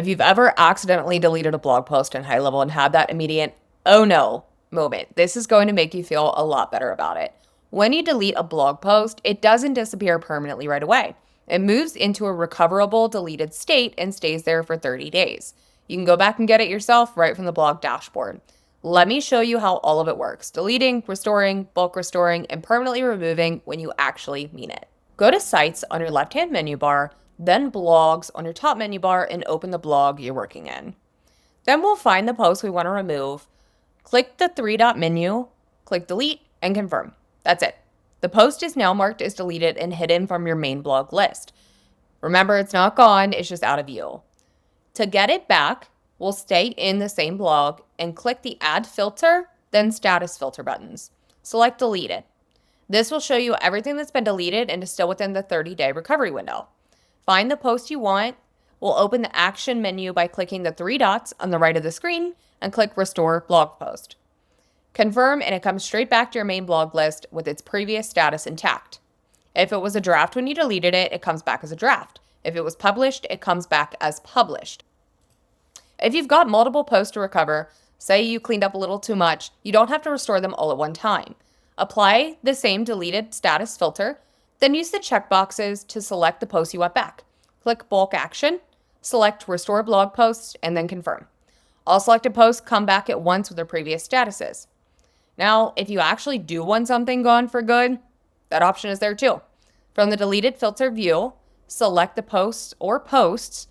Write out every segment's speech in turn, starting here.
If you've ever accidentally deleted a blog post in HighLevel and had that immediate, oh no moment, this is going to make you feel a lot better about it. When you delete a blog post, it doesn't disappear permanently right away. It moves into a recoverable deleted state and stays there for 30 days. You can go back and get it yourself right from the blog dashboard. Let me show you how all of it works: deleting, restoring, bulk restoring, and permanently removing when you actually mean it. Go to Sites on your left-hand menu bar, then Blogs on your top menu bar, and open the blog you're working in. Then we'll find the post we want to remove, click the three-dot menu, click Delete, and confirm. That's it. The post is now marked as deleted and hidden from your main blog list. Remember, it's not gone, it's just out of view. To get it back, we'll stay in the same blog and click the Add Filter, then Status Filter buttons. Select Deleted. This will show you everything that's been deleted and is still within the 30-day recovery window. Find the post you want. We'll open the Action menu by clicking the three dots on the right of the screen and click Restore Blog Post. Confirm, and it comes straight back to your main blog list with its previous status intact. If it was a draft when you deleted it, it comes back as a draft. If it was published, it comes back as published. If you've got multiple posts to recover, say you cleaned up a little too much, you don't have to restore them all at one time. Apply the same deleted status filter, then use the checkboxes to select the post you want back. Click Bulk Action, select Restore Blog Post, and then confirm. All selected posts come back at once with their previous statuses. Now, if you actually do want something gone for good, that option is there too. From the deleted filter view, select the posts or posts,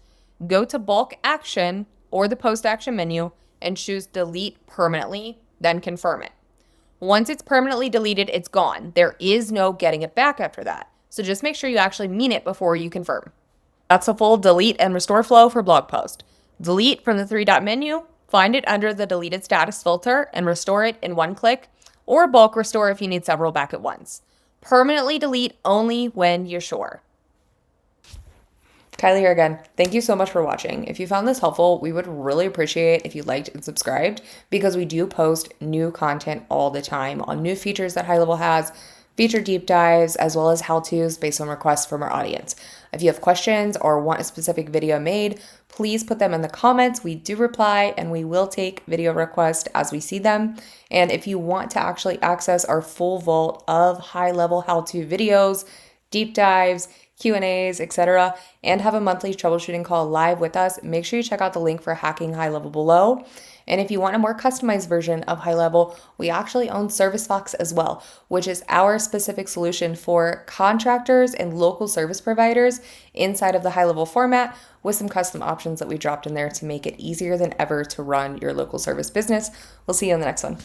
go to Bulk Action or the Post Action menu, and choose Delete Permanently, then confirm it. Once it's permanently deleted, it's gone. There is no getting it back after that. So just make sure you actually mean it before you confirm. That's a full delete and restore flow for blog post. Delete from the three-dot menu, find it under the deleted status filter, and restore it in one click, or bulk restore if you need several back at once. Permanently delete only when you're sure. Kylie here again. Thank you so much for watching. If you found this helpful, we would really appreciate if you liked and subscribed, because we do post new content all the time on new features that HighLevel has, feature deep dives, as well as how-tos based on requests from our audience. If you have questions or want a specific video made, please put them in the comments. We do reply, and we will take video requests as we see them. And if you want to actually access our full vault of HighLevel how-to videos, deep dives, Q&As, etc., and have a monthly troubleshooting call live with us, make sure you check out the link for Hacking HighLevel below. And if you want a more customized version of HighLevel, we actually own ServiceFox as well, which is our specific solution for contractors and local service providers inside of the HighLevel format, with some custom options that we dropped in there to make it easier than ever to run your local service business. We'll see you in the next one.